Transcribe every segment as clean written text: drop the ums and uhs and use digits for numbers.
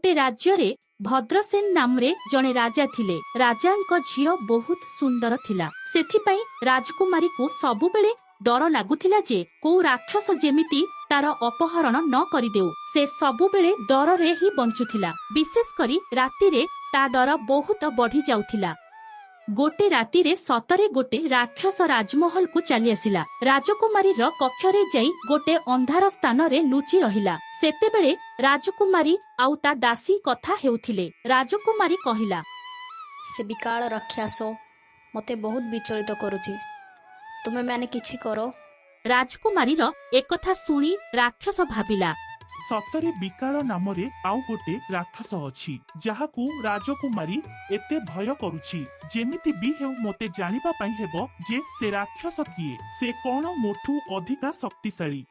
गोटे राज्य भद्रसेन नामरे जने राजा थिले। राजांक झियो बहुत सुंदर थिला। सेथिपाई राजकुमारी को सबुबेले डर लागुथिला जे को राक्षस जेमिति तार अपहरण न करिदेउ। से सबुबेले डर रे ही बंचुथिला। विशेष करी राति रे ता डर बहुत बढ़ी जाउथिला। गोटे राति रे सतरे गोटे राक्षस राजमहल को चली आसिला। राजकुमारी रो कक्षरे जाई गोटे अंधार स्थान रे लुचि रहिला। सेतेबेले राजकुमारी आउ ता दासी कथा हेउथिले। राजकुमारी कहिला, से विकाल राक्षस मते बहुत विचलित करुछि, तुमे माने किछि करो। राजकुमारी रो एक कथा सुनी राक्षस भाबिला, सतरे विकाल नामरे आउ गोटे राक्षस अछि जहाकू राजकुमारी एते भय करुछि। जेमिति भी हेउ मोते जानिबा पई हेबो जे से राक्षस किए, से कोन मोठू अधिका शक्तिशाली।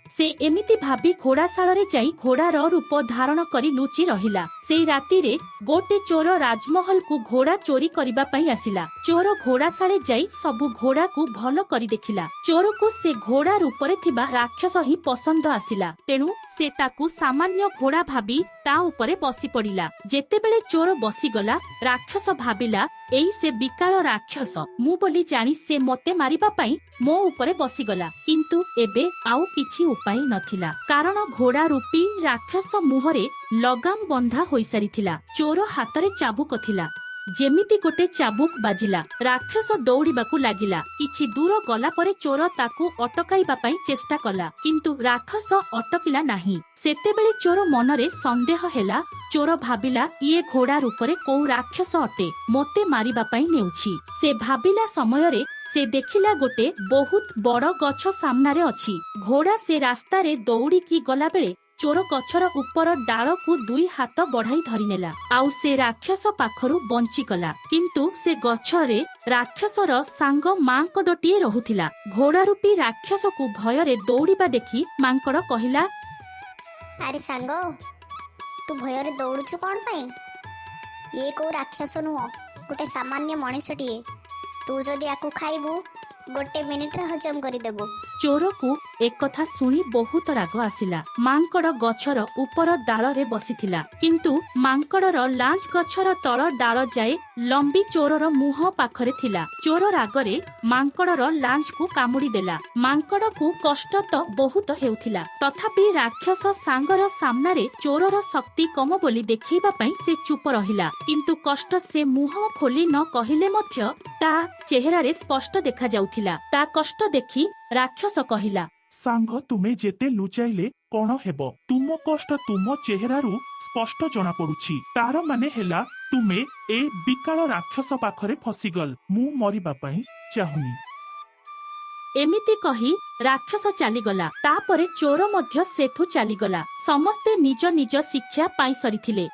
से एमिति भाबी घोड़ाशाला रे जाई घोड़ार रूप धारण करी लुचि रहिला। सेई राति रे गोटे चोर राजमहल को घोड़ा चोरी करिबा पई आसिला। चोर घोड़ाशाला जाई सबु घोड़ा को भलो करी देखिला। चोर को से घोड़ा रूपरे थिबा राक्षस ही पसंद आसिला। तेनु से ताकू सामान्य घोड़ा भाबी ता उपरे बसी पड़िला। जेतेबेले चोर बसी गला, राक्षस भाबिला एई से विकाल राक्षस मु बोली जानी से मते मारिबा पई मो उपरे बसी गला। किंतु एबे आउ किछि उपाय नथिला, कारण घोड़ा रूपी राक्षस मुहरे लगाम बंधा होई सारिथिला। चोर हातरे चाबुक थिला। जेमिति गोटे चाबुक बाजिला, राक्षस दौड़िबाकू लागिला। किछि दूर गला परे चोर ताकू अटकाइबा पई चेष्टा कला, किंतु राक्षस अटकिला नाही। सेतेबेले चोर मनरे संदेह हेला। चोर भाबिला इए घोड़ा रूपरे को राक्षस अटे, मोते मारिबा पई नेउछि। से भाबिला समयरे से देखिला गोटे बहुत बड़ गछ सामना रे अछि। घोड़ा से रास्ता रे दौड़ी की गला बेले चोर गछर ऊपर डाल को दुई हाथ बढ़ाई धरी नेला। आउ से राक्षस पाखरु बंची गला। किंतु से गछरे राक्षसर सांग मांकड़टिए रहुथिला। घोड़ा रूपी राक्षस को भय रे दौड़िबा देखि मांकड़ कहिला, अरे सांग, तू भय रे दौड़ुछु कोन पई? ये को राक्षस नुह, गोटे सामान्य मनुष्यटिए। तू जदि आकु खाइबू गोटे मिनिट रे हजम करि देबो। चोर को एक कथा सुनी बहुत राग आसिला। मांकड़ गछर ऊपर डाल रे बसिथिला, किंतु मांकड़र लांच गछर तळ डाल जाए लंबी चोरर मुह पाखरे थिला। चोर रागरे मांकड़र लांच को कामुड़ी देला। मांकड़ को कष्ट तो बहुत हेउथिला, तथापि राक्षस सांगर सामना रे चोरर शक्ति कम बोली देखैबा पई से चुप रहिला। किंतु कष्ट से मुह खोली न कहिले मध्य ता चेहरा रे स्पष्ट देखा जाउथिला। ता कष्ट देखि राक्षस कहिला, सांग, तुमे जेते लुचाइले कोन हेबो? तुम कष्ट तुम चेहरारू स्पष्ट जना पड़ुछि। तार माने हेला तुमे ए विकाल राक्षस पाखरे फसीगल। मु मरिबा पई चाहुनी। एमिति कही राक्षस चलीगला। तापरे चोर मध्य सेठू चलीगला। समस्ते निज निज शिक्षा पाई सरिथिले।